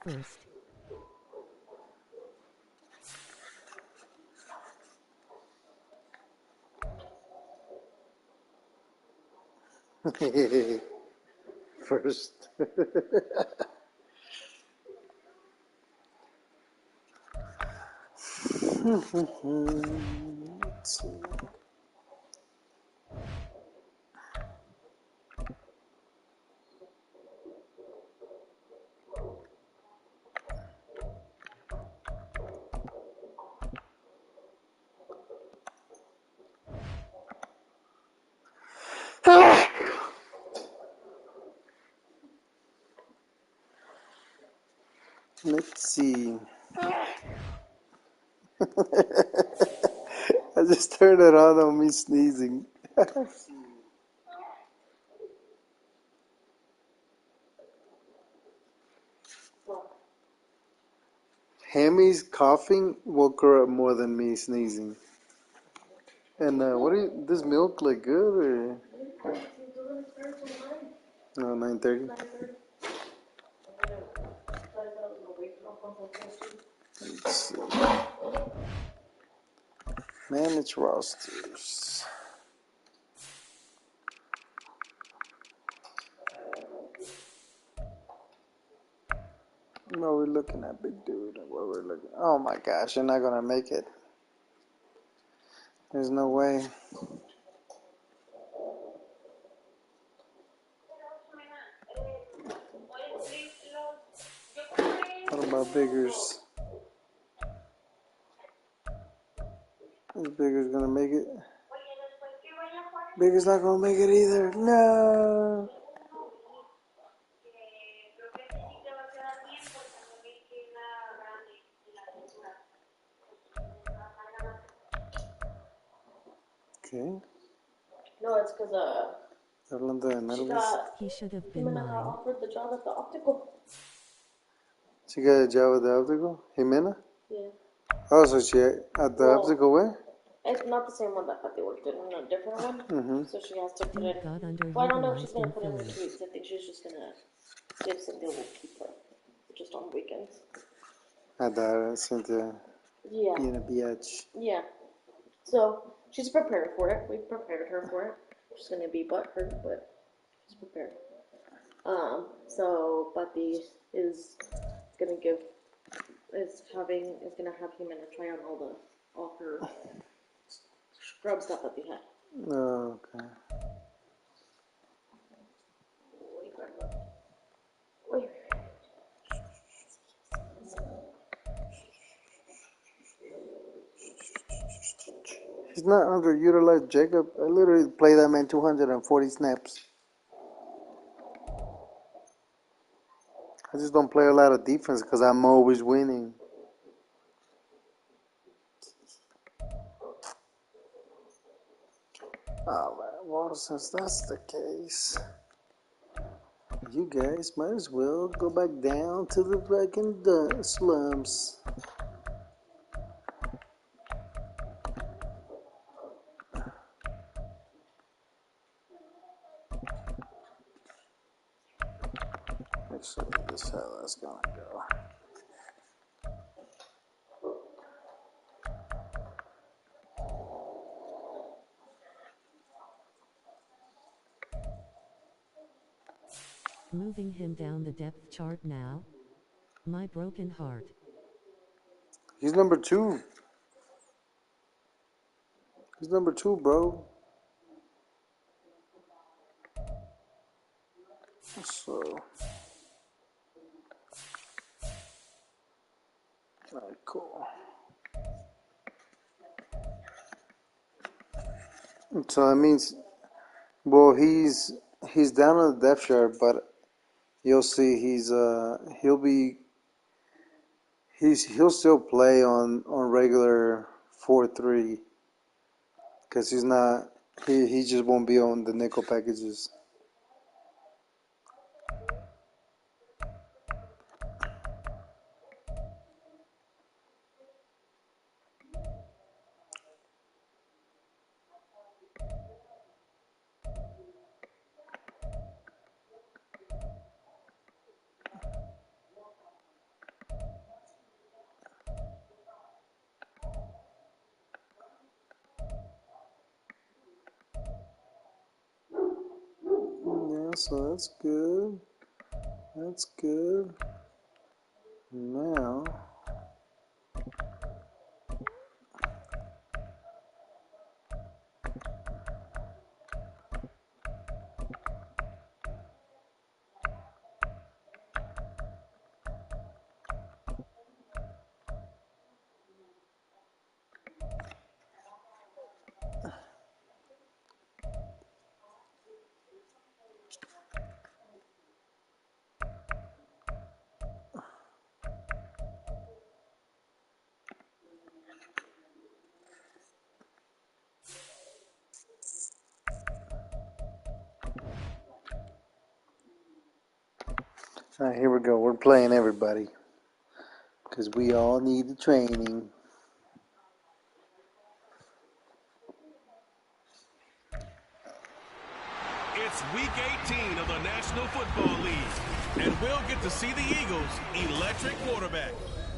First. First. Let's see. Let's see. I just turned it on me sneezing. Hammy's coughing woke her up more than me sneezing. And what do you? This milk look good or? No, 9:30. Let's see. Manage rosters. No, we're looking at big dude. What we're looking? Oh my gosh, you're not gonna make it. There's no way. What about Biggers? Is Biggers gonna make it? Biggers not gonna make it either. No. Okay. No, it's because Hablando de nervios. He should have been mine. offered the job at the optical. She got a job at the optical? Jimena? Yeah. Oh, so she at the optical where? It's not the same one that they worked in, a different one. Mm-hmm. So she has to put Dude in. got Well, I don't know if she's underutilized gonna in put in her Philly. 2 weeks. I think she's just gonna see if Cynthia will keep her, just on weekends. At the Cynthia Yeah. being a bitch. Yeah. So she's prepared for it. We prepared her for it. She's gonna be butthurt, but she's prepared. So Buddy is gonna give is gonna have him try on all her scrub stuff that they had. Oh, okay. Wait. He's not underutilized, Jacob. I literally play that man 240 snaps. I just don't play a lot of defense because I'm always winning. Alright, well, since that's the case, you guys might as well go back down to the fucking slums. Let's see this how that's gonna go. Moving him down the depth chart now. My broken heart. He's number 2. He's number 2, bro. So, alright, cool. So that means, well, he's down on the depth chart, but you'll see he'll still play on regular 4-3 because he's not he just won't be on the nickel packages. So that's good. That's good. Now. All right, here we go. We're playing everybody because we all need the training. It's week 18 of the National Football League, and we'll get to see the Eagles' electric quarterback.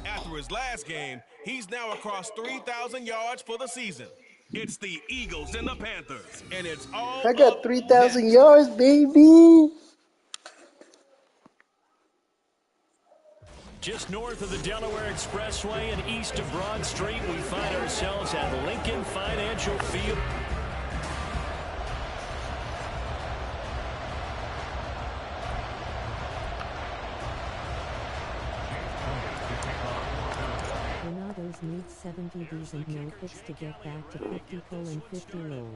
After his last game, he's now across 3,000 yards for the season. It's the Eagles and the Panthers, and it's all I got up 3,000 next. yards, baby. Just north of the Delaware Expressway and east of Broad Street, we find ourselves at Lincoln Financial Field. Renatos needs 70 Ds and no fix to get back to 50-50 roll.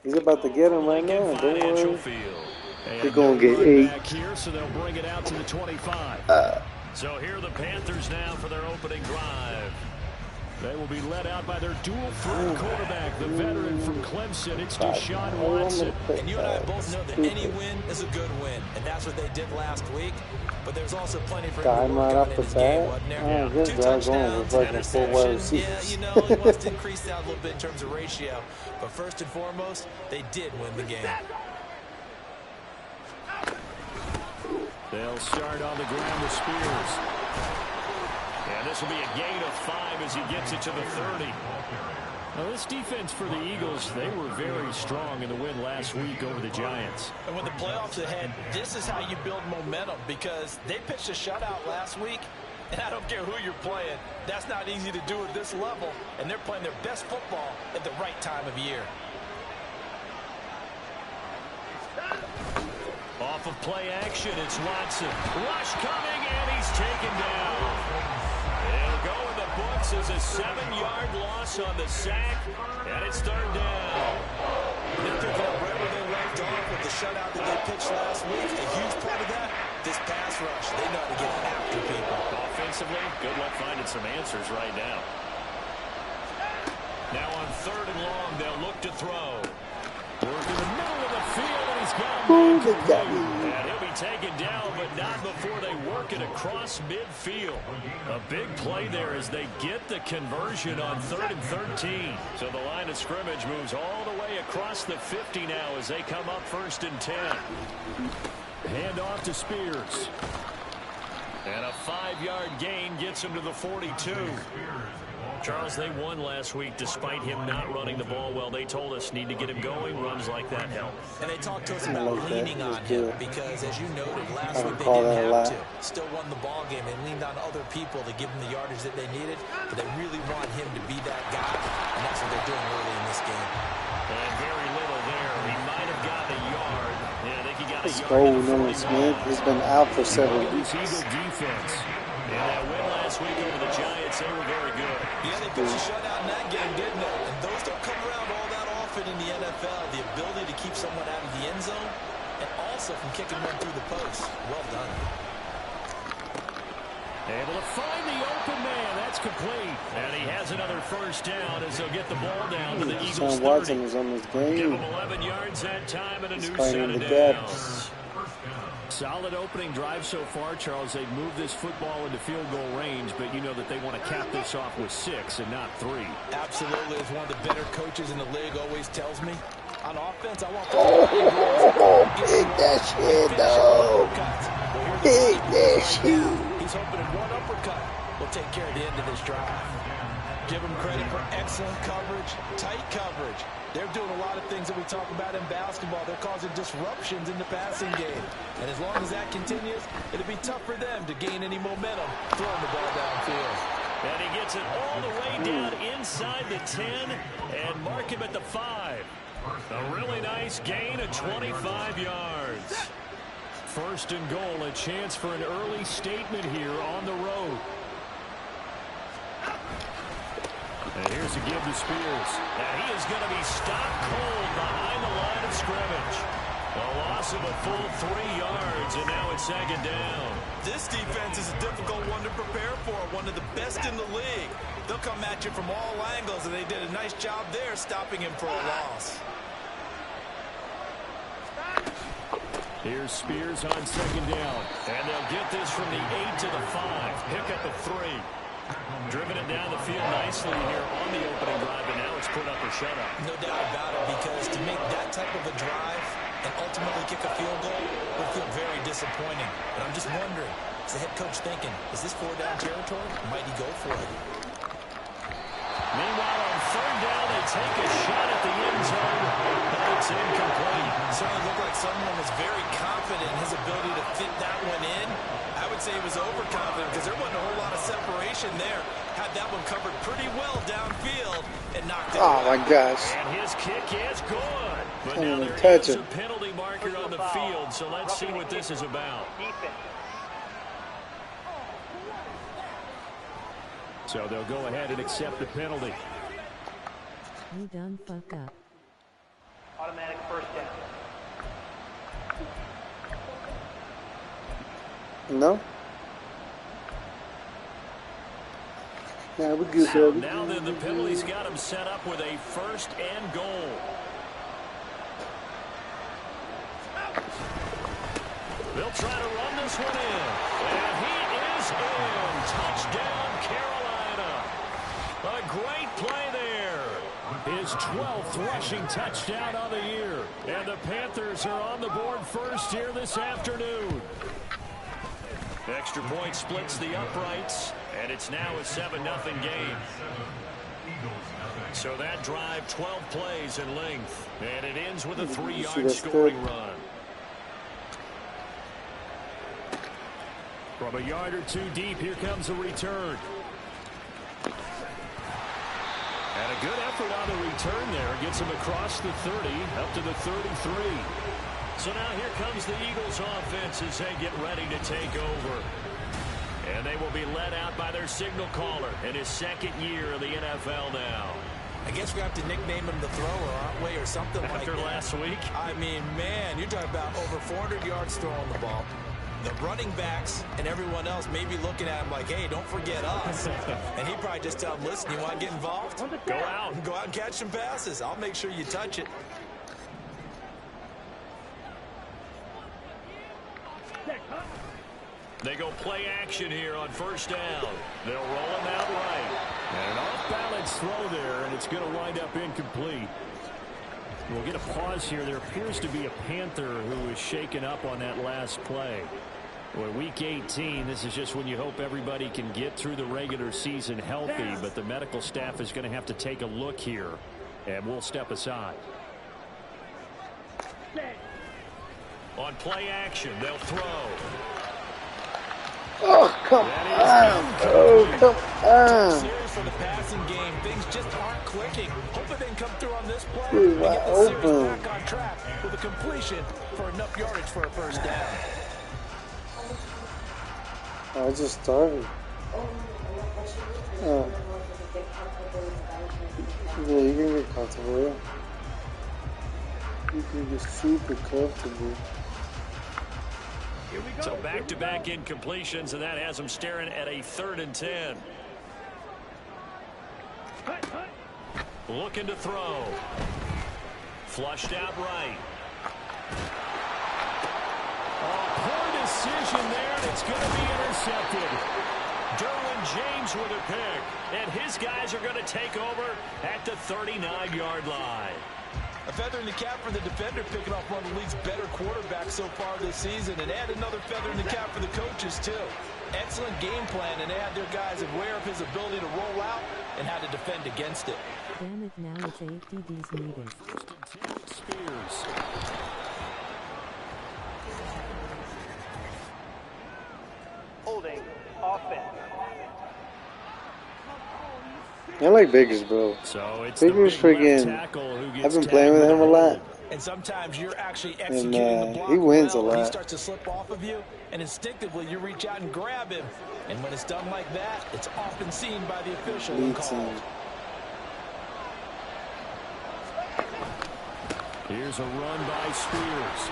He's about to get him right now. Don't worry. They're going to get 8. Back here, so they'll bring it out to the 25. So here are the Panthers now for their opening drive. They will be led out by their dual threat quarterback, the veteran from Clemson. It's Deshaun Watson. And you and I both know that any win is a good win, and that's what they did last week. But there's also plenty for him to work on in this game, wasn't there? 2 touchdowns, an interception. Yeah, you know, he wants to increase that a little bit in terms of ratio. But first and foremost, they did win the game. They'll start on the ground with Spears. And this will be a gain of 5 as he gets it to the 30. Now this defense for the Eagles, they were very strong in the win last week over the Giants. And with the playoffs ahead, this is how you build momentum, because they pitched a shutout last week, and I don't care who you're playing. That's not easy to do at this level, and they're playing their best football at the right time of year. Off of play action, it's Watson. Rush coming, and he's taken down. It'll go in the books as a 7-yard loss on the sack, and it's 3rd down. They're picking up right where they left off with the shutout that they pitched last week. A huge part of that, this pass rush. They know how to get after people. Offensively, good luck finding some answers right now. Now on 3rd and long, they'll look to throw. Work in the middle of the field, and he's got him. And he'll be taken down, but not before they work it across midfield. A big play there as they get the conversion on 3rd and 13. So the line of scrimmage moves all the way across the 50 now as they come up 1st and 10. Hand off to Spears. And a 5-yard gain gets him to the 42. Charles, they won last week despite him not running the ball well. They told us need to get him going. Runs like that help. And they talked to us about leaning on him because, as you noted, last week they didn't have to. Still won the ball game. They leaned on other people to give them the yardage that they needed, but they really want him to be that guy, and that's what they're doing early in this game. And very little there. He might have gotten a yard. Yeah, I think he got a yard. Oh, Nolan Smith has been out for 7 weeks. Eagle defense. And that win last week over the Giants, they were very good. Yeah, they pitched a shutout in that game, didn't they? And those don't come around all that often in the NFL. The ability to keep someone out of the end zone and also from kicking one through the post. Well done. Able to find the open man. That's complete. And he has another 1st down as they'll get the ball down to the Eagles 30. Watson is on this game. Give him 11 yards that time and a new set of downs. Solid opening drive so far, Charles. They've moved this football into field goal range, but you know that they want to cap this off with 6 and not 3. Absolutely. As one of the better coaches in the league always tells me, on offense, I want big that shit, though. Big that shit. He's hoping in one uppercut will take care of the end of this drive. Give them credit for excellent coverage, tight coverage. They're doing a lot of things that we talk about in basketball. They're causing disruptions in the passing game. And as long as that continues, it'll be tough for them to gain any momentum throwing the ball downfield. And he gets it all the way down inside the 10 and mark him at the 5. A really nice gain of 25 yards. First and goal, a chance for an early statement here on the road. And here's a give to Spears. And he is going to be stopped cold behind the line of scrimmage. A loss of a full 3 yards, and now it's second down. This defense is a difficult one to prepare for, one of the best in the league. They'll come at you from all angles, and they did a nice job there stopping him for a loss. Here's Spears on second down. And they'll get this from the 8 to the 5. Pick up a 3. Driven it down the field nicely here on the opening drive, and now it's put up or shut up. No doubt about it, because to make that type of a drive and ultimately kick a field goal would feel very disappointing. But I'm just wondering, is the head coach thinking, is this 4-down territory? Might he go for it? Meanwhile, on third down, they take a shot at the end zone, but it's incomplete. It certainly looked like someone was very confident in his ability to fit that one in. I would say he was overconfident because there wasn't a whole lot of separation there. Had that one covered pretty well downfield and knocked it Oh, my gosh. And his kick is good. But Can't now even there touch is a it. penalty marker on the field, so let's see what this is about. So they'll go ahead and accept the penalty. You done fucked up. Automatic first down. No? Yeah, we're good, So baby. now then, the penalty's got him set up with a first and goal. They'll try to run this one in. And he is in. Touchdown, Carolina. A great play there. His 12th rushing touchdown of the year. And the Panthers are on the board first here this afternoon. Extra point splits the uprights, and it's now a 7-0 game. So that drive, 12 plays in length, and it ends with a 3-yard scoring run. From a yard or two deep, here comes a return. And a good effort on the return there. Gets him across the 30, up to the 33. So now here comes the Eagles offense as they get ready to take over. And they will be led out by their signal caller in his second year of the NFL now. I guess we have to nickname him the thrower, aren't we, or something like that. After last week? I mean, man, you're talking about over 400 yards throwing the ball. The running backs and everyone else may be looking at him like, hey, don't forget us. And he probably just tell them, listen, you want to get involved? Go out. Go out and catch some passes. I'll make sure you touch it. They go play action here on first down. They'll roll him out right. And an off-balance throw there, and it's going to wind up incomplete. We'll get a pause here. There appears to be a Panther who is shaken up on that last play. Well, week 18, this is just when you hope everybody can get through the regular season healthy, but the medical staff is going to have to take a look here, and we'll step aside. On play action, they'll throw. Oh, come on. Oh, come on. Series for the passing game. Things just aren't clicking. Hoping they can come through on this play Dude, and get the series open. back on track with a completion for enough yardage for a first down. I just started. Oh. Yeah, you can get comfortable. Yeah. You can get super comfortable. So back-to-back incompletions, and that has them staring at a 3rd and 10. Looking to throw. Flushed out right. Oh, poor decision there, and it's going to be intercepted. Derwin James with a pick, and his guys are going to take over at the 39-yard line. A feather in the cap for the defender, picking off one of the league's better quarterbacks so far this season, and add another feather in the cap for the coaches, too. Excellent game plan, and they had their guys aware of his ability to roll out and how to defend against it. Damn it, now it's 8 TDs needed. Spears. Holding. Offense. I like Biggers, bro. So it's Biggers friggin'. I've been playing with him a lot. And sometimes you're actually executing the block he wins well, a lot. He starts to slip off of you, and instinctively you reach out and grab him. And when it's done like that, it's often seen by the official and called. Here's a run by Spears.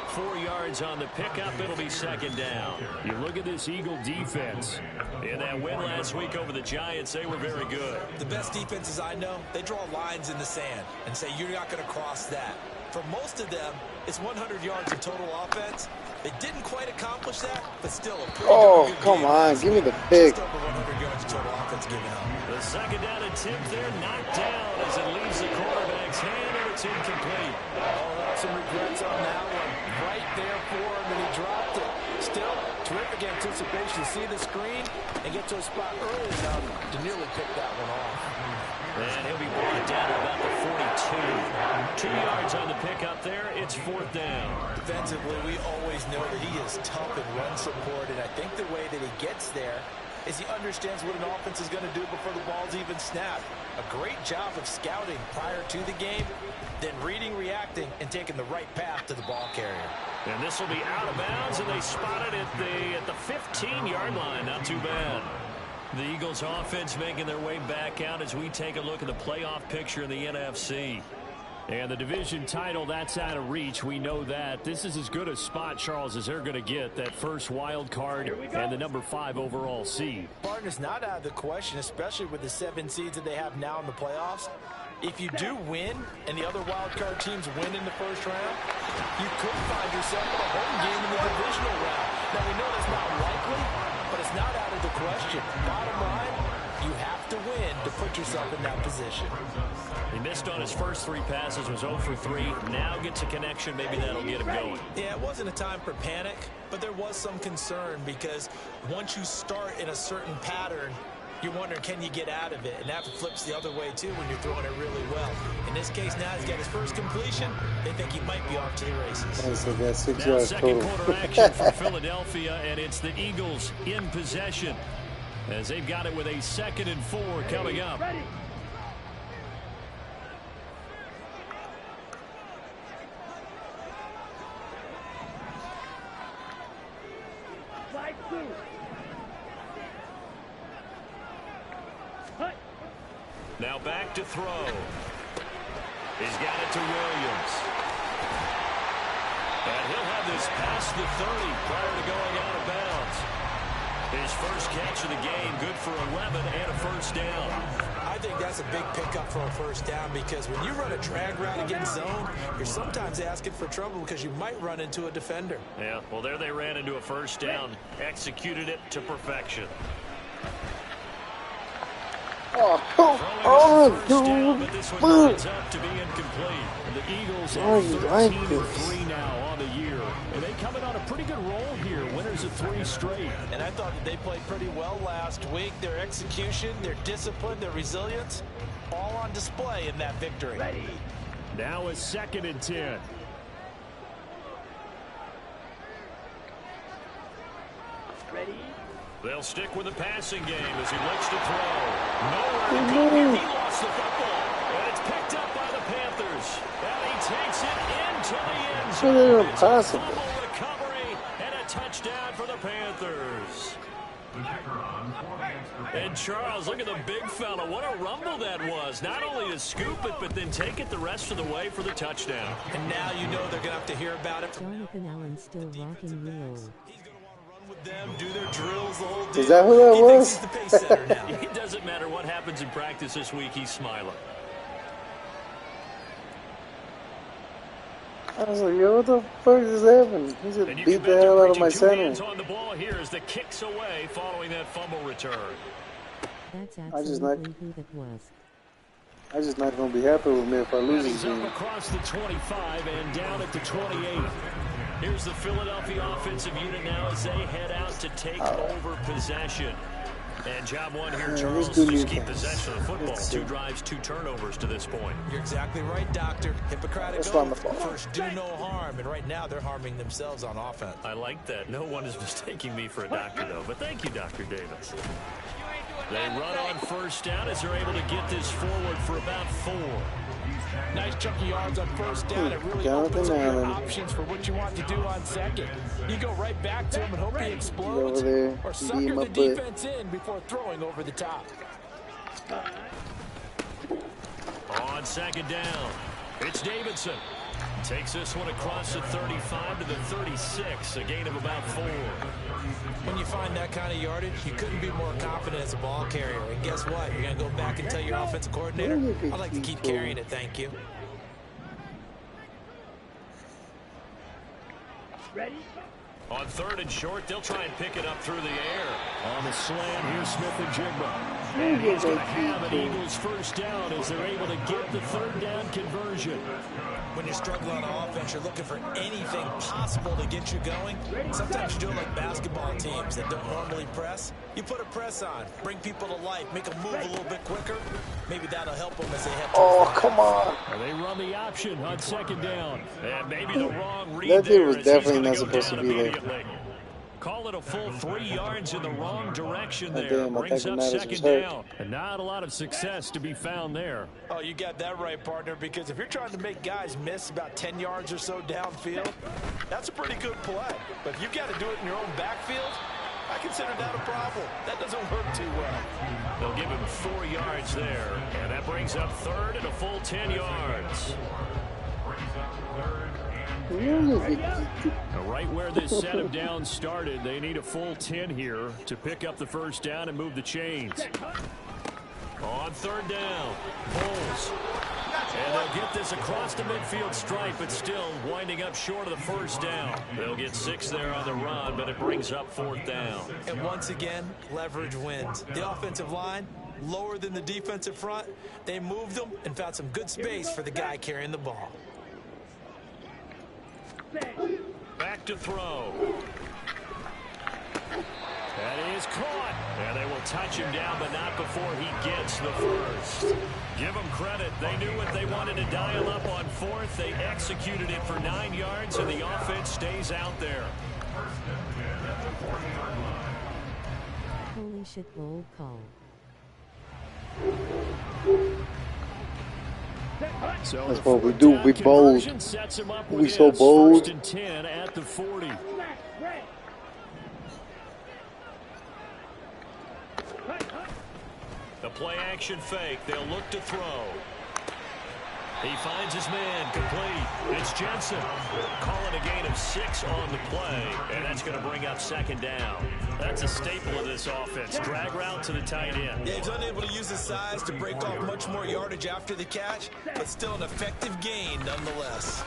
4 yards on the pickup. It'll be second down. You look at this Eagle defense. In that win last week over the Giants, they were very good. The best defenses I know, they draw lines in the sand and say you're not going to cross that. For most of them, it's 100 yards of total offense. They didn't quite accomplish that, but still a pretty good come game. on. Give me the pick. Just over 100 yards of total offense given up. The second down attempt there knocked down as it leaves the quarterback's hand, and it's incomplete. Oh, some regrets on that one. Right there for him, and he dropped it. Still, terrific anticipation to see the screen and get to a spot early enough to nearly pick that one off. And he'll be brought down at about the 42. 2 yards on the pickup there. It's fourth down. Defensively, we always know that he is tough in run support, and I think the way that he gets there is he understands what an offense is going to do before the ball's even snapped. A great job of scouting prior to the game, then reading, reacting, and taking the right path to the ball carrier. And this will be out of bounds, and they spot it at the 15-yard line. Not too bad. The Eagles offense making their way back out as we take a look at the playoff picture in the NFC. And the division title, that's out of reach. We know that. This is as good a spot, Charles, as they're going to get. That first wild card and the number 5 overall seed. Partner's not out of the question, especially with the 7 seeds that they have now in the playoffs. If you do win and the other wild card teams win in the first round, you could find yourself in a home game in the divisional round. Now, we know that's not likely, but it's not out of the question. Bottom line, you have to win to put yourself in that position. He missed on his first 3 passes, was 0 for 3. Now gets a connection. Maybe that'll get him going. Yeah, it wasn't a time for panic, but there was some concern because once you start in a certain pattern, you're wondering, can you get out of it? And that flips the other way, too, when you're throwing it really well. In this case, now he's got his first completion. They think he might be off to the races. So that's 6 now yards second total. quarter action for Philadelphia, and it's the Eagles in possession as they've got it with a 2nd and 4 coming up. Ready. Slide through. Now back to throw. He's got it to Williams. And he'll have this past the 30 prior to going out of bounds. His first catch of the game, good for 11 and a first down. I think that's a big pickup for a first down because when you run a drag route against zone, you're sometimes asking for trouble because you might run into a defender. Yeah, well, there they ran into a first down, executed it to perfection. Down, but this one lines up to be incomplete. The Eagles are 13-3 now on the year, and they come in on a pretty good roll here. Winners of 3 straight. And I thought that they played pretty well last week. Their execution, their discipline, their resilience, all on display in that victory. Ready. Now a 2nd and 10. Ready. They'll stick with the passing game as he looks to throw. Nowhere to go here. He lost the football. And it's picked up by the Panthers. And he takes it into the end zone. It's a fumble recovery and a touchdown for the Panthers. And Charles, look at the big fella. What a rumble that was. Not only to scoop it, but then take it the rest of the way for the touchdown. And now you know they're going to have to hear about it. Jonathan Allen still rocking real. With them, do their drills, the whole deal. Is that who that he was? Thinks he's the pace setter now. It doesn't matter what happens in practice this week, he's smiling. I was like, yo, what the fuck is happening? He just beat the hell out of my center. On the ball here as the kicks away following that fumble return. That's absolutely who that was. I'm just not going to be happy with me if I lose this He's up game. across the 25 and down at the 28. Here's the Philadelphia offensive unit now as they head out to take over possession. And job one here, Charles, just keep possession of the football. 2 drives, 2 turnovers to this point. You're exactly right, Doctor. Hippocratic oath. First, do no harm. And right now, they're harming themselves on offense. I like that. No one is mistaking me for a doctor, though. But thank you, Dr. Davis. They run on first down as they're able to get this forward for about 4. Nice chunky yards on first down. It really opens up your options for what you want to do on second. You go right back to him and hope he explodes, or sucker the defense in before throwing over the top. On second down, it's Davidson. Takes this one across the 35 to the 36, a gain of about 4. When you find that kind of yardage, you couldn't be more confident as a ball carrier. And guess what? You're going to go back and tell your offensive coordinator, I'd like to keep carrying it, thank you. Ready? On 3rd and short, they'll try and pick it up through the air. On the slant, here's Smith and Jigba. And he's going to have an Eagles first down as they're able to get the 3rd down conversion. When you're struggling on offense, you're looking for anything possible to get you going. Sometimes you do it like basketball teams that don't normally press. You put a press on, bring people to life, make them move a little bit quicker. Maybe that'll help them as they head towards come on. They run the option on 2nd down. And maybe the wrong read that dude was there definitely not supposed to be there. Call it a full 3 yards in the wrong direction there. Damn, brings up 2nd down. And not a lot of success to be found there. Oh, you got that right, partner, because if you're trying to make guys miss about 10 yards or so downfield, that's a pretty good play. But if you've got to do it in your own backfield, I consider that a problem. That doesn't work too well. They'll give him 4 yards there. And that brings up 3rd and a full 10 yards. Right where this set of downs started, they need a full 10 here to pick up the first down and move the chains. On 3rd down, Foles. And they'll get this across the midfield stripe, but still winding up short of the first down. They'll get 6 there on the run, but it brings up 4th down. And once again, leverage wins. The offensive line, lower than the defensive front. They moved them and found some good space for the guy carrying the ball. Back to throw. That is caught. And they will touch him down, but not before he gets the first. Give them credit. They knew what they wanted to dial up on 4th. They executed it for 9 yards, and the offense stays out there. Holy shit, bold call. So that's what we do. We bold. We so bold. 1st and 10 at the 40. The play action fake. They'll look to throw. He finds his man complete. It's Jensen. Calling a gain of 6 on the play. And that's going to bring up 2nd down. That's a staple of this offense. Drag route to the tight end. Yeah, he's unable to use his size to break off much more yardage after the catch, but still an effective gain nonetheless.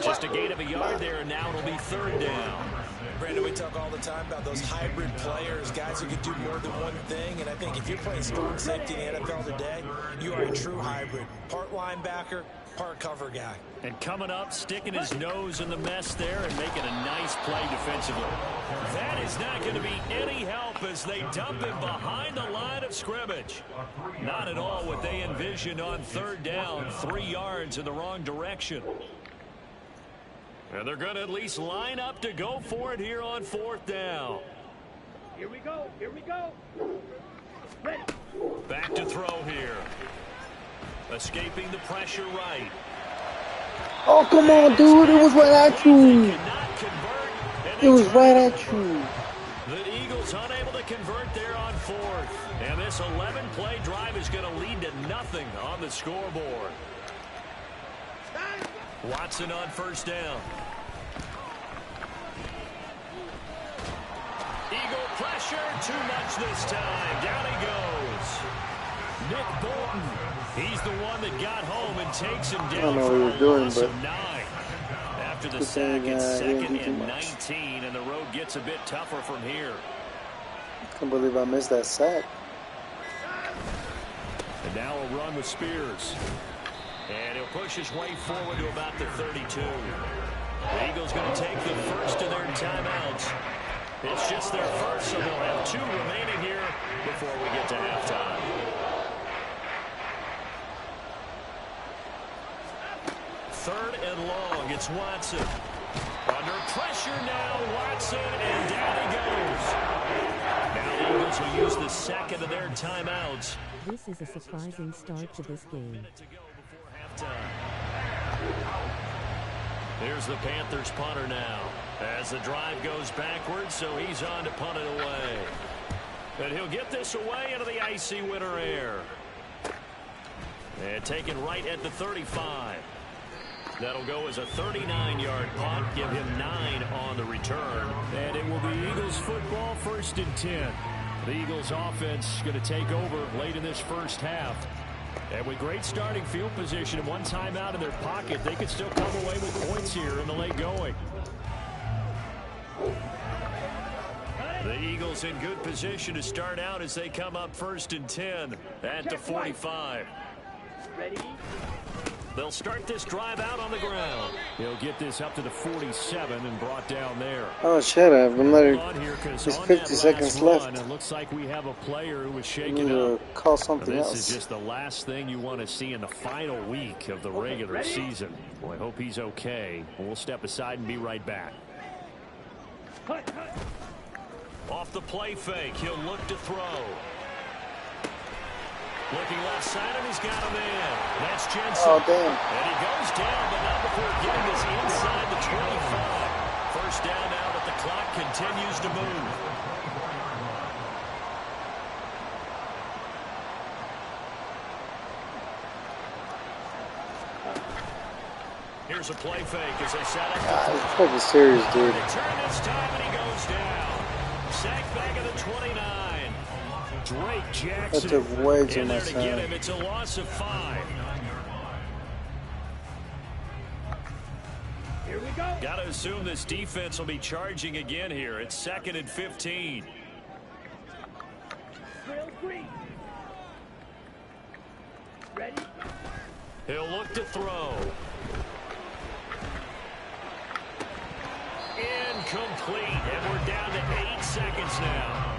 Just a gain of a yard there, and now it'll be 3rd down. Brandon, we talk all the time about those hybrid players, guys who can do more than one thing, and I think if you're playing strong safety in the NFL today, you are a true hybrid. Part linebacker, part cover guy. And coming up, sticking his nose in the mess there and making a nice play defensively. That is not going to be any help as they dump him behind the line of scrimmage. Not at all what they envisioned on 3rd down, 3 yards in the wrong direction. And they're going to at least line up to go for it here on 4th down. Here we go. Here we go. Ready. Back to throw here. Escaping the pressure right. Oh, come on, dude. It was right at you. It was right at you. The Eagles unable to convert there on 4th. And this 11-play drive is going to lead to nothing on the scoreboard. Watson on 1st down. Eagle pressure, too much this time. Down he goes. Nick Bolton, he's the one that got home and takes him down for a loss of 9. After the sack, it's 2nd and 19, and the road gets a bit tougher from here. I can't believe I missed that sack. And now a run with Spears. And he'll push his way forward to about the 32. The Eagles going to take the first of their timeouts. It's just their first, so they'll have 2 remaining here before we get to halftime. Third and long. It's Watson. Under pressure now, Watson, and down he goes. Now the Eagles will use the second of their timeouts. This is a surprising start to this game. Here's the Panthers punter now. As the drive goes backwards, so he's on to punt it away. And he'll get this away into the icy winter air. And taken right at the 35. That'll go as a 39-yard punt, give him 9 on the return. And it will be Eagles football, 1st and 10. The Eagles offense going to take over late in this first half. And with great starting field position and 1 timeout in their pocket, they could still come away with points here in the late going. The Eagles in good position to start out as they come up 1st and 10 at the 45. Ready? They'll start this drive out on the ground. He'll get this up to the 47 and brought down there. Oh, shut up. I'm There's 50 seconds left. It looks like we have a player who was I shaken need to up. call something This else. is just the last thing you want to see in the final week of the regular season. Well, I hope he's okay. We'll step aside and be right back. Off the play fake, he'll look to throw. Looking left side, and he's got him in. That's Jensen. Oh, damn. And he goes down, but not before getting this inside the 25. First down now, but the clock continues to move. Here's a play fake as they set up. It's fucking serious, dude. They turn this time, and he goes down. Sacked back at the 29. Drake Jackson That took way too in there much to time. get him. It's a loss of 5. Here we go. Got to assume this defense will be charging again here. It's 2nd and 15. Drill 3. Ready? He'll look to throw. Incomplete. And we're down to 8 seconds now.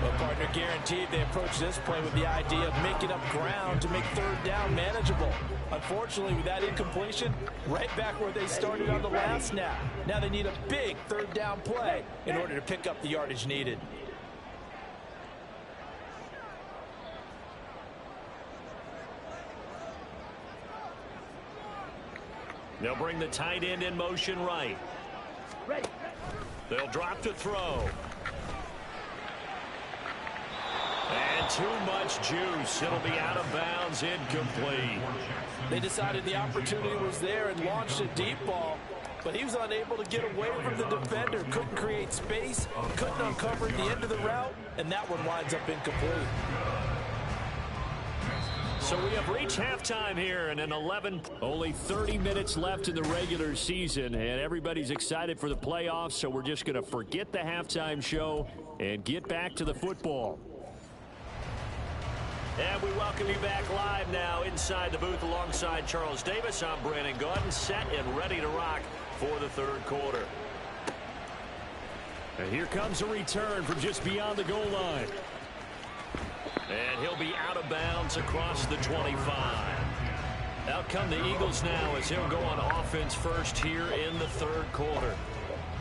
Well, partner, guaranteed they approach this play with the idea of making up ground to make 3rd down manageable. Unfortunately, with that incompletion, right back where they started on the last snap. Now they need a big 3rd down play in order to pick up the yardage needed. They'll bring the tight end in motion right. Ready. They'll drop to throw. And too much juice. It'll be out of bounds, incomplete. They decided the opportunity was there and launched a deep ball, but he was unable to get away from the defender. Couldn't create space, couldn't uncover the end of the route, and that one winds up incomplete. So we have reached halftime here in an 11. Only 30 minutes left in the regular season, and everybody's excited for the playoffs, so we're just going to forget the halftime show and get back to the football. And we welcome you back live now inside the booth alongside Charles Davis. I'm Brandon Gordon, set and ready to rock for the 3rd quarter. And here comes a return from just beyond the goal line. And he'll be out of bounds across the 25. Out come the Eagles now as he'll go on offense first here in the 3rd quarter.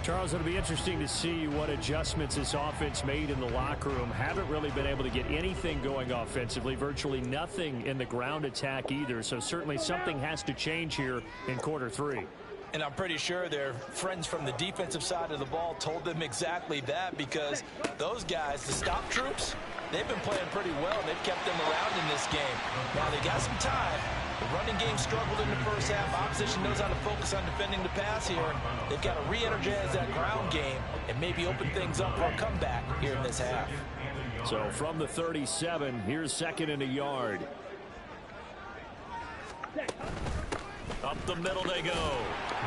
Charles, it'll be interesting to see what adjustments this offense made in the locker room. Haven't really been able to get anything going offensively, virtually nothing in the ground attack either. So certainly something has to change here in quarter 3. And I'm pretty sure their friends from the defensive side of the ball told them exactly that, because those guys, the stop troops, they've been playing pretty well. They've kept them around in this game. Now they got some time. The running game struggled in the first half. Opposition knows how to focus on defending the pass here. They've got to re-energize that ground game and maybe open things up for a comeback here in this half. So from the 37, here's 2nd and a yard. Up the middle they go.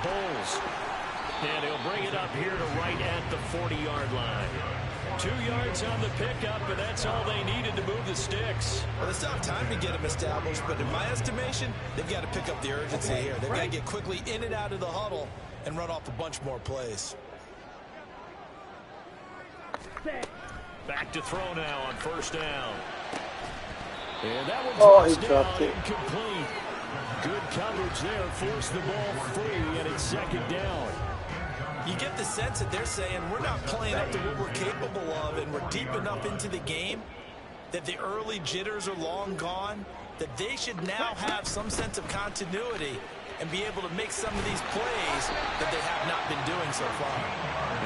Bulls. And he'll bring it up here to right at the 40-yard line. 2 yards on the pickup, but that's all they needed to move the sticks. Well, they still have time to get them established, but in my estimation, they've got to pick up the urgency here. They've got to get quickly in and out of the huddle and run off a bunch more plays. Back to throw now on first down. And that one's dropped down, incomplete. Good coverage there, forced the ball free, and it's second down. You get the sense that they're saying we're not playing up to what we're capable of, and we're deep enough into the game that the early jitters are long gone, that they should now have some sense of continuity and be able to make some of these plays that they have not been doing so far.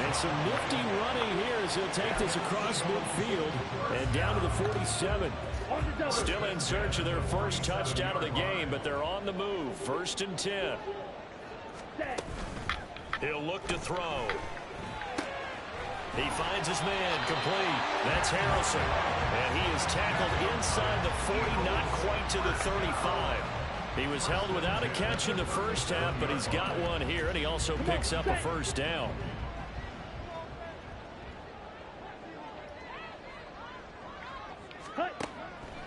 And some nifty running here as he'll take this across midfield and down to the 47. Still in search of their first touchdown of the game, but they're on the move. 1st and 10. He'll look to throw. He finds his man complete. That's Harrelson. And he is tackled inside the 40, not quite to the 35. He was held without a catch in the first half, but he's got one here, and he also picks up a first down.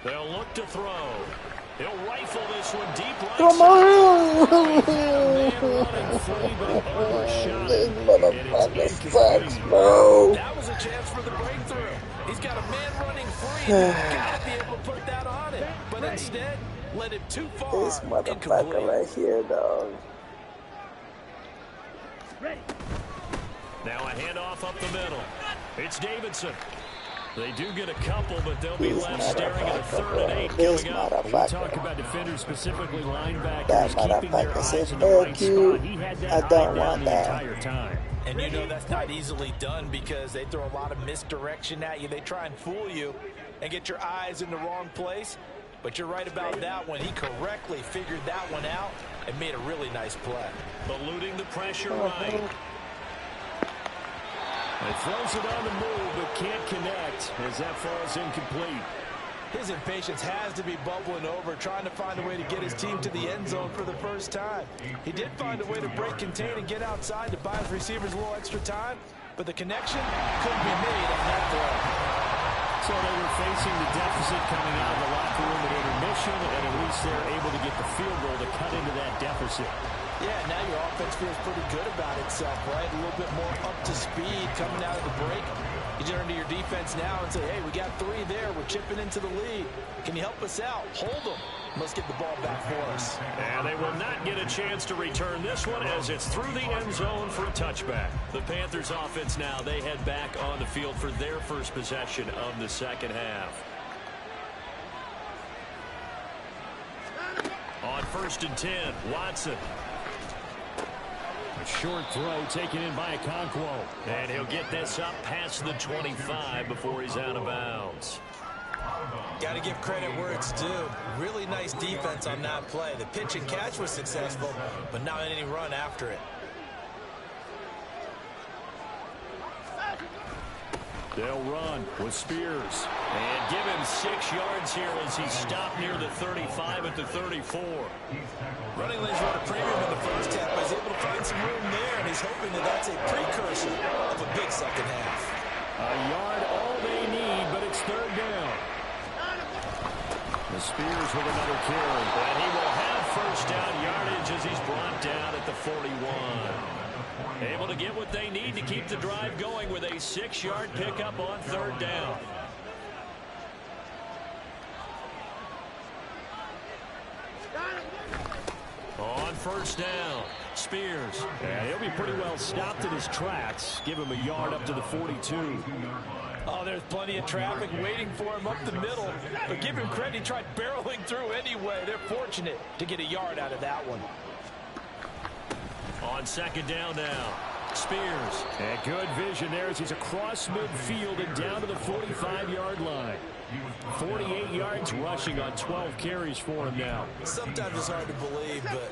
They'll look to throw. He'll rifle this one deep right. Come on! This motherfucker sucks, bro. That was a chance for the breakthrough. He's got a man running free. He's got to be able to put that on it. But instead, let it too far. This motherfucker right here, dog. Now a handoff up the middle. It's Davidson. They do get a couple, but they'll be left staring at a 3rd and 8 coming up. We talk about defenders, specifically linebackers, keeping their eyes in the right spot. He had that eye down the entire time. And you know that's not easily done because they throw a lot of misdirection at you. They try and fool you and get your eyes in the wrong place. But you're right about that one. He correctly figured that one out and made a really nice play. Eluding the pressure right. It throws it on the move, but can't connect as that falls incomplete. His impatience has to be bubbling over, trying to find a way to get his team to the end zone for the first time. He did find a way to break contain and get outside to buy his receivers a little extra time, but the connection couldn't be made on that throw. So they were facing the deficit coming out of the locker room at intermission, and at least they're able to get the field goal to cut into that deficit. Yeah, now your offense feels pretty good about itself, right? A little bit more up to speed coming out of the break. You turn to your defense now and say, hey, we got 3 there. We're chipping into the lead. Can you help us out? Hold them. Let's get the ball back for us. And they will not get a chance to return this one as it's through the end zone for a touchback. The Panthers offense now, they head back on the field for their first possession of the second half. On 1st and 10, Watson. A short throw taken in by Okonkwo. And he'll get this up past the 25 before he's out of bounds. Got to give credit where it's due. Really nice defense on that play. The pitch and catch was successful, but not any run after it. They'll run with Spears. And give him 6 yards here as he stopped near the 35 at the 34. Running lanes run a premium in the first half, but he's able to find some room there, and he's hoping that that's a precursor of a big second half. A yard all they need, but it's 3rd down. The Spears with another carry. And he will have first down yardage as he's brought down at the 41. Able to get what they need to keep the drive going with a 6-yard pickup on 3rd down. On 1st down, Spears. And he'll be pretty well stopped in his tracks. Give him a yard up to the 42. Oh, there's plenty of traffic waiting for him up the middle. But give him credit, he tried barreling through anyway. They're fortunate to get a yard out of that one. On 2nd down now, Spears. And good vision there as he's across midfield and down to the 45-yard line. 48 yards rushing on 12 carries for him now. Sometimes it's hard to believe, but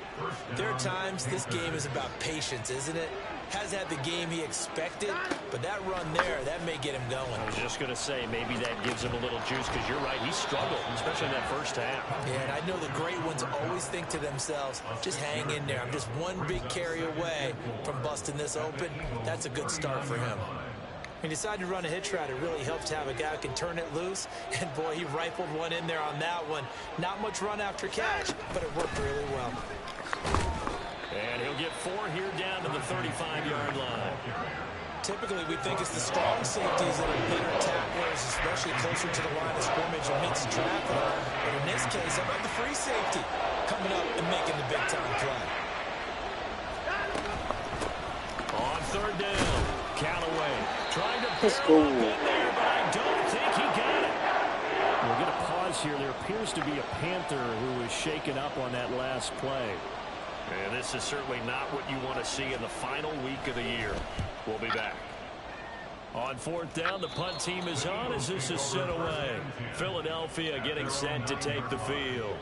there are times this game is about patience, isn't it? Has had the game he expected, but that run there, that may get him going. I was just going to say, maybe that gives him a little juice, because you're right, he struggled, especially in that first half. Yeah, and I know the great ones always think to themselves, just hang in there. I'm just one big carry away from busting this open. That's a good start for him. He decided to run a hitch route. It really helps to have a guy who can turn it loose. And, boy, he rifled one in there on that one. Not much run after catch, but it worked really well. And he'll get 4 here down to the 35-yard line. Typically, we think it's the strong safeties that are better tacklers, especially closer to the line of scrimmage and meets traffic. But in this case, how about the free safety coming up and making the big-time play? On 3rd down, Callaway trying to Let's go. in there, but I don't think he got it. We'll get a pause here. There appears to be a Panther who was shaken up on that last play. And this is certainly not what you want to see in the final week of the year. We'll be back. On 4th down, the punt team is on as this is sent away. Philadelphia getting set to take the field.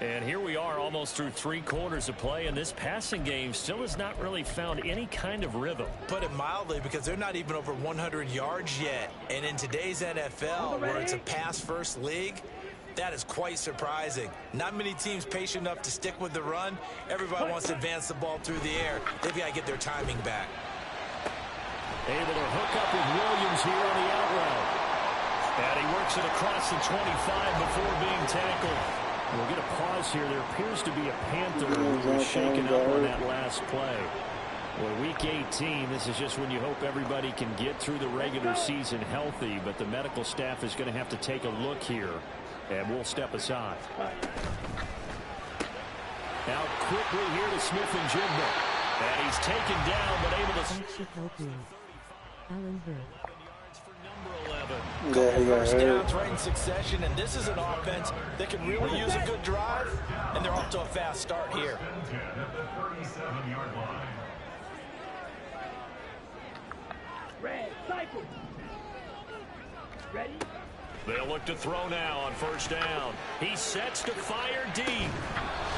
And here we are almost through 3 quarters of play, and this passing game still has not really found any kind of rhythm. Put it mildly, because they're not even over 100 yards yet. And in today's NFL, where it's a pass-first league, that is quite surprising. Not many teams patient enough to stick with the run. Everybody wants to advance the ball through the air. They've got to get their timing back. Able to hook up with Williams here on the out route. And he works it across the 25 before being tackled. We'll get a pause here. There appears to be a Panther who was shaken up on that last play. Well, week 18, this is just when you hope everybody can get through the regular season healthy, but the medical staff is going to have to take a look here, and we'll step aside. Now quickly here to Smith and Jigba. And he's taken down, but able to... That should help you. Alan Hurd. Yeah, he got First hurt. downs right in succession, and this is an offense that can really use a good drive, and they're off to a fast start here. Red, cycle. Ready? They'll look to throw now on 1st down. He sets to fire deep. And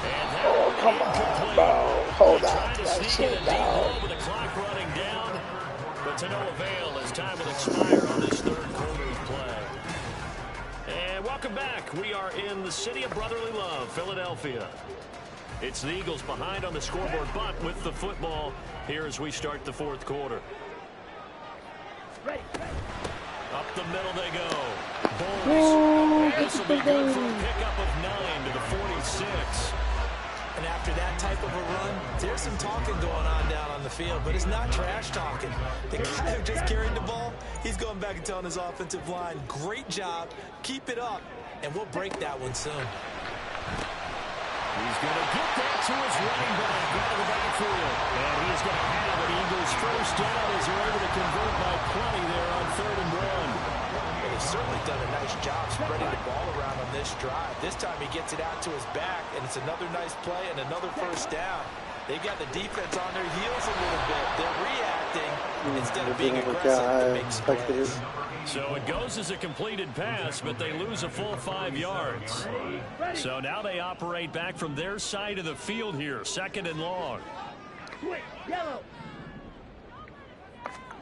that Come on, bro. Hold on. trying to That sneak shit in a deep down. hole with the clock running down. But to no avail as time will expire on this 3rd quarter of play. And welcome back. We are in the city of brotherly love, Philadelphia. It's the Eagles behind on the scoreboard, but with the football here as we start the 4th quarter. Ready. Up the middle they go. Boys. This will be good for a pickup of 9 to the 46. And after that type of a run, there's some talking going on down on the field, but it's not trash talking. The guy who just carried the ball, he's going back and telling his offensive line, great job, keep it up, and we'll break that one soon. He's going to get that to his running back out of the backfield. And he is going to have an Eagles 1st down as they're able to convert by plenty there on 3rd and 1. Well, they've certainly done a nice job spreading the ball around on this drive. This time he gets it out to his back, and it's another nice play and another 1st down. They've got the defense on their heels a little bit. They're reacting instead of being aggressive to make plays. So it goes as a completed pass, but they lose a full 5 yards. So now they operate back from their side of the field here, 2nd and long. Quick, yellow.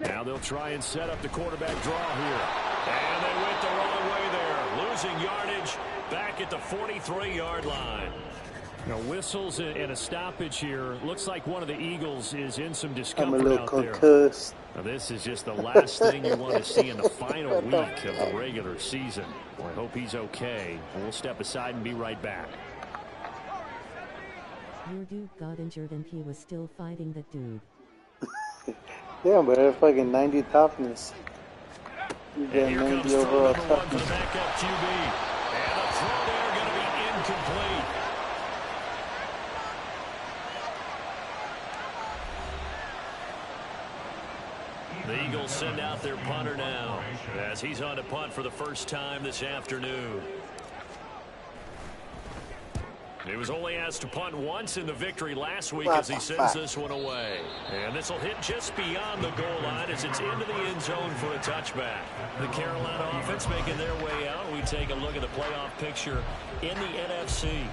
Now they'll try and set up the quarterback draw here. And they went the wrong way there, losing yardage back at the 43-yard line. Now whistles and a stoppage here. Looks like one of the Eagles is in some I'm a discomfort little out there. concussed. Now, this is just the last thing you want to see in the final week of the regular season. Well, I hope he's okay. And we'll step aside and be right back. Your dude got injured and he was still fighting that dude. Yeah, but they're fucking 90 toughness. You And get here comes 90 throw overall number 1 for the toughness. backup QB. And the throw there going to be incomplete. The Eagles send out their punter now as he's on to punt for the first time this afternoon. He was only asked to punt once in the victory last week as he sends this one away. And this will hit just beyond the goal line as it's into the end zone for a touchback. The Carolina offense making their way out. We take a look at the playoff picture in the NFC.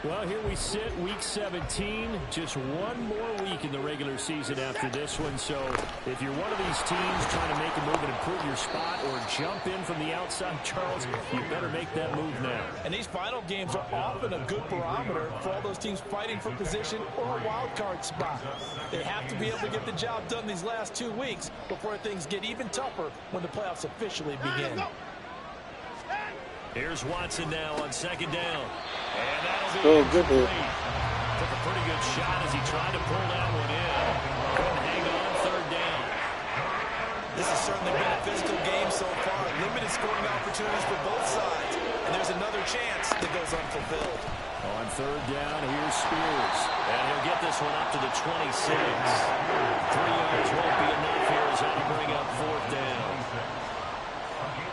Well, here we sit, week 17, just one more week in the regular season after this one. So if you're one of these teams trying to make a move and improve your spot or jump in from the outside, Charles, you better make that move now. And these final games are often a good barometer for all those teams fighting for position or a wild card spot. They have to be able to get the job done these last 2 weeks before things get even tougher when the playoffs officially begin. Here's Watson now on second down. And that'll be good hit. Took a pretty good shot as he tried to pull that one in. Couldn't hang on third down. This has certainly been a physical game so far. Limited scoring opportunities for both sides. And there's another chance that goes unfulfilled. On third down, here's Spears. And he'll get this one up to the 26. 3 yards won't be enough here as that'll bring up fourth down.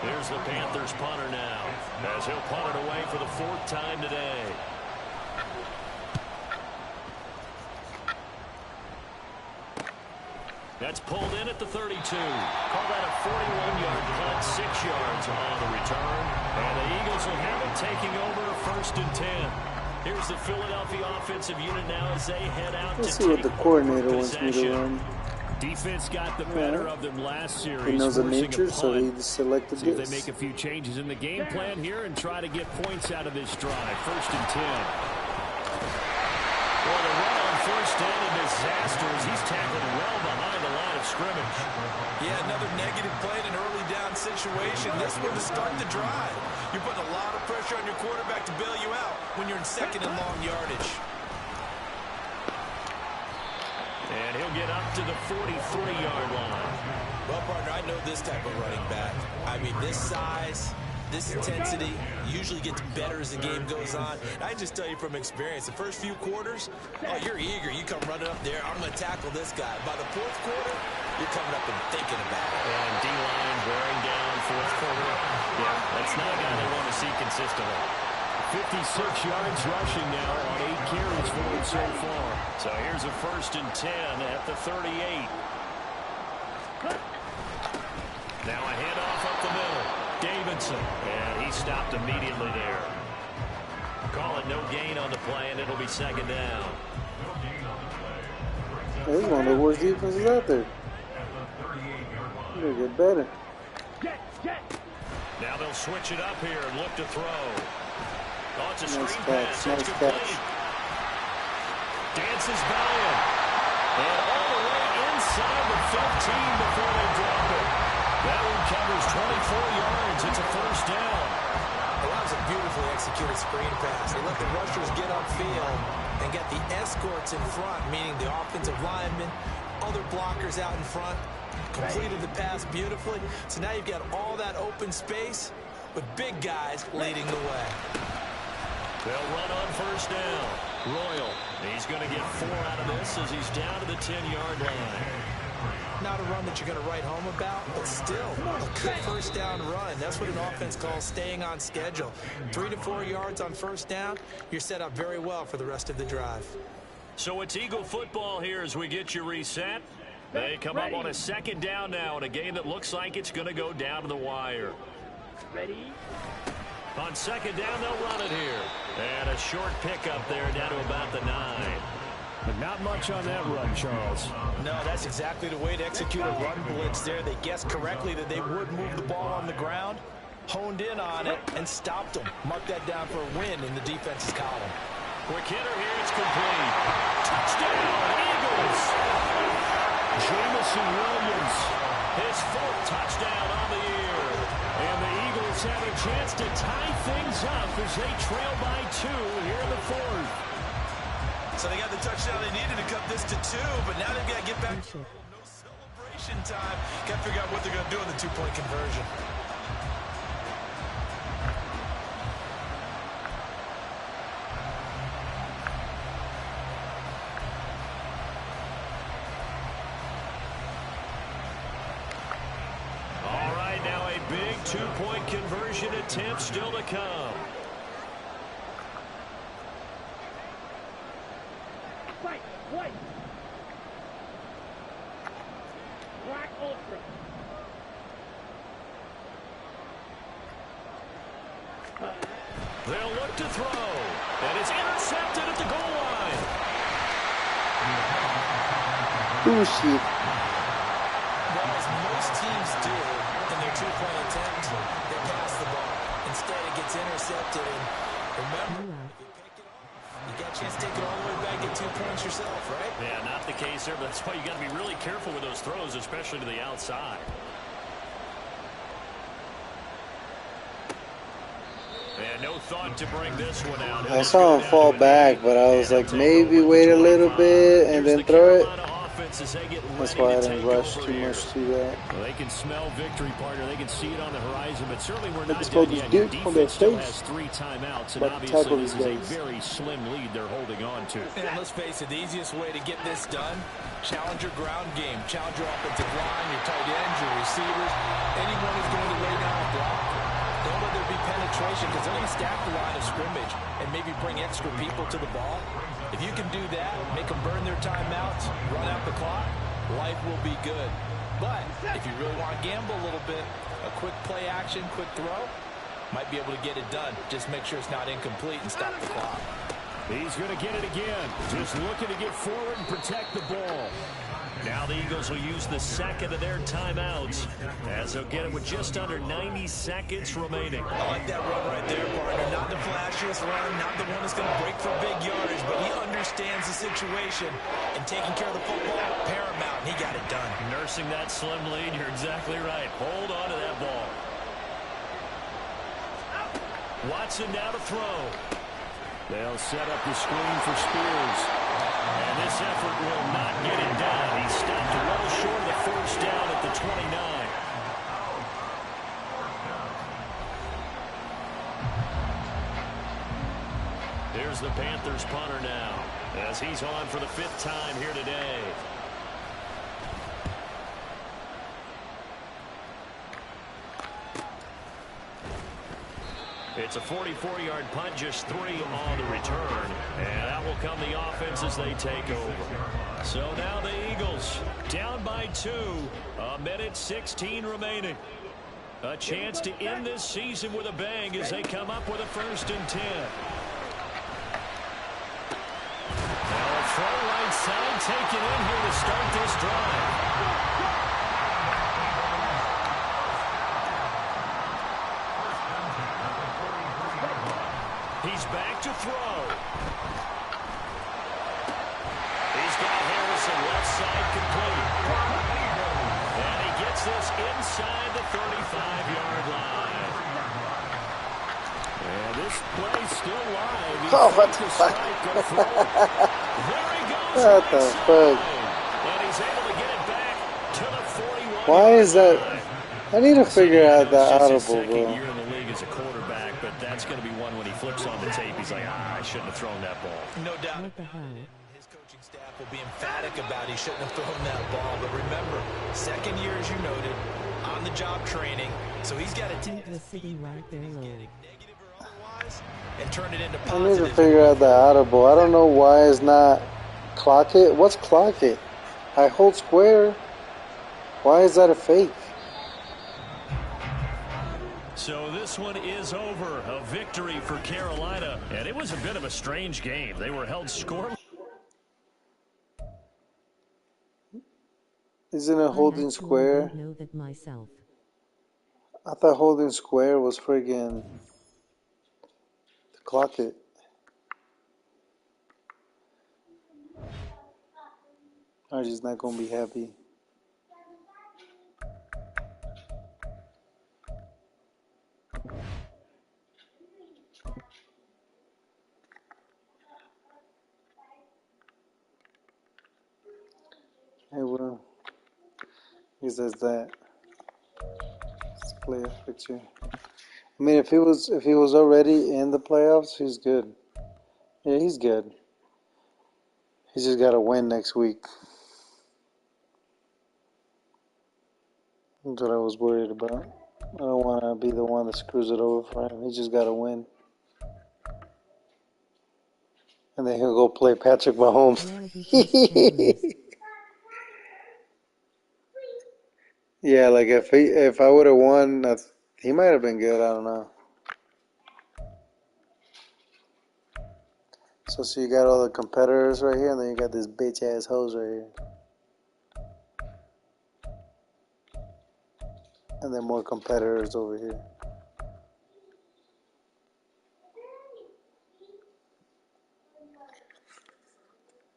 Here's the Panthers punter now, as he'll punt it away for the 4th time today. That's pulled in at the 32. Call that a 41-yard punt, 6 yards on the return. And the Eagles will have it taking over 1st and 10. Here's the Philadelphia offensive unit now as they head out Let's to see what the coordinator possession. wants me to run. Defense got the better of them last series. He knows the forcing nature, a so punt. he selected See if this. they make a few changes in the game plan here and try to get points out of this drive. 1st and 10. Well, the run on 1st down a disaster as he's tackled well behind the line of scrimmage. Yeah, another negative play in an early down situation. This one to start the drive. You're putting a lot of pressure on your quarterback to bail you out when you're in 2nd and long yardage. And he'll get up to the 43-yard line. Well, partner, I know this type of running back. I mean, this size, this intensity usually gets better as the game goes on. And I just tell you from experience, the first few quarters, oh, you're eager. You come running up there, I'm going to tackle this guy. By the 4th quarter, you're coming up and thinking about it. And D-line wearing down 4th quarter. Yeah, that's not a guy they want to see consistently. 56 yards rushing now on 8 carries for him so far. So here's a 1st and 10 at the 38. Now a handoff up the middle. Davidson. And he stopped immediately there. Call it no gain on the play, and it'll be 2nd down. This is one of the worst defenses out there. They'll get better. Now they'll switch it up here and look to throw. Oh, it's a Nice screen catch, pass. nice It's complete. catch. Dances by him. And all the way inside the 15 before they drop it. That one covers 24 yards. It's a 1st down. Well, that was a beautifully executed screen pass. They let the rushers get upfield and get the escorts in front, meaning the offensive linemen, other blockers out in front, completed the pass beautifully. So now you've got all that open space with big guys leading the way. They'll run on 1st down. Royal, he's going to get 4 out of this as he's down to the 10-yard line. Not a run that you're going to write home about, but still a good 1st down run. That's what an offense calls staying on schedule. 3 to 4 yards on 1st down, you're set up very well for the rest of the drive. So it's Eagle football here as we get you reset. They come up on a 2nd down now in a game that looks like it's going to go down to the wire. Ready? On 2nd down, they'll run it here. And a short pickup there down to about the 9. But not much on that run, Charles. No, that's exactly the way to execute a run blitz there. They guessed correctly that they would move the ball on the ground, honed in on it, and stopped them. Mark that down for a win in the defense's column. Quick hitter here, it's complete. Touchdown, Eagles! Jamison Williams, his 4th touchdown on the year. And the Eagles have a chance to tie things up as they trail by 2 here in the 4th. So they got the touchdown they needed to cut this to 2, but now they've got to get back to no celebration time. Got to figure out what they're going to do in the 2-point conversion. All right, now a big 2-point conversion attempt still to come. White. Black Ultra. They'll look to throw. And it's intercepted at the goal line. Ooh, shit. Well, as most teams do in their two-point attempt, they pass the ball. Instead, it gets intercepted. And remember, if you pick it off, you got a chance to take it all the way back, get 2 points yourself, right? Yeah, not the case there, but that's why you got to be really careful with those throws, especially to the outside. And no thought to bring this one out. I saw him fall back, but I was like, maybe wait a little bit and then throw it. That's why I didn't rush too much to that. Well, they can smell victory, partner. They can see it on the horizon, but certainly we're not It's done supposed yet. to Your do on their defense still face. has 3 timeouts, and But obviously tackle this these is a guys. very slim lead they're holding on to. And let's face it, the easiest way to get this done, challenge your ground game. Challenge your offensive line, your tight ends, your receivers, anyone who's going to lay down a block. Don't let there be penetration because they're going to stack the line of scrimmage and maybe bring extra people to the ball. If you can do that, make them burn their timeouts, run out the clock, life will be good. But if you really want to gamble a little bit, a quick play action, quick throw, might be able to get it done. Just make sure it's not incomplete and stop the clock. He's going to get it again. Just looking to get forward and protect the ball. Now the Eagles will use the second of their timeouts as they'll get it with just under 90 seconds remaining. I like that run right there, partner. Not the flashiest run, not the one that's going to break for big yardage, but he understands the situation, and taking care of the football, paramount, and he got it done. Nursing that slim lead, you're exactly right. Hold on to that ball. Watson now to throw. They'll set up the screen for Spears. And this effort will not get it done. He stopped well short of the first down at the 29. Here's the Panthers punter now as he's on for the 5th time here today. It's a 44-yard punt, just 3 on the return. And out will come the offense as they take over. So now the Eagles down by 2. 1:16 remaining. A chance to end this season with a bang as they come up with a 1st and 10. Now a throw right side taken in here to start this drive. He's back to throw. He's got Harrison left side complete. And he gets this inside the 35-yard line. And this play still live. Oh, what the fuck? There he goes. What the fuck? And he's able to get it back to the 41. Why is that? I need to figure out that It's his audible, second bro. year in the league as a quarterback, but that's going to be one when he flips on the tape. He's like, I shouldn't have thrown that ball. No doubt. What the hell? His coaching staff will be emphatic about he shouldn't have thrown that ball. But remember, 2nd year, as you noted, on-the-job training. So he's got to take Keep the city right there low. negative or otherwise and turn it into I need to positive. figure out the audible. I don't know why it's not clock it. What's clock it? I hold square. Why is that a fake? So this one is over. A victory for Carolina. And it was a bit of a strange game. They were held scoreless. Isn't it holding square? I know that myself. I thought holding square was friggin' to clock it. Archie's not gonna be happy. Hey, well, he says that. Let's play a picture. I mean, if he was already in the playoffs, he's good. Yeah, he's good. He's just got to win next week. That's what I was worried about. I don't want to be the one that screws it over for him. He just got to win. And then he'll go play Patrick Mahomes. Yeah, like if I would have won, he might have been good. I don't know. So you got all the competitors right here, and then you got this bitch ass hose right here. And then more competitors over here.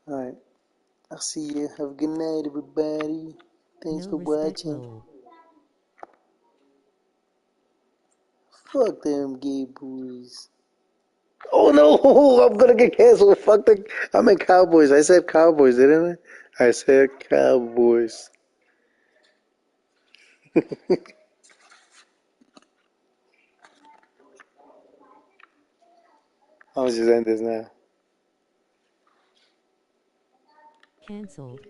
Alright. I'll see you. Have a good night, everybody. Thanks No for respect, watching. lol. Fuck them gay boys. Oh no! I'm gonna get canceled. Fuck the. I meant Cowboys. I said Cowboys, didn't I? I said Cowboys. I'll just end this now. Cancelled.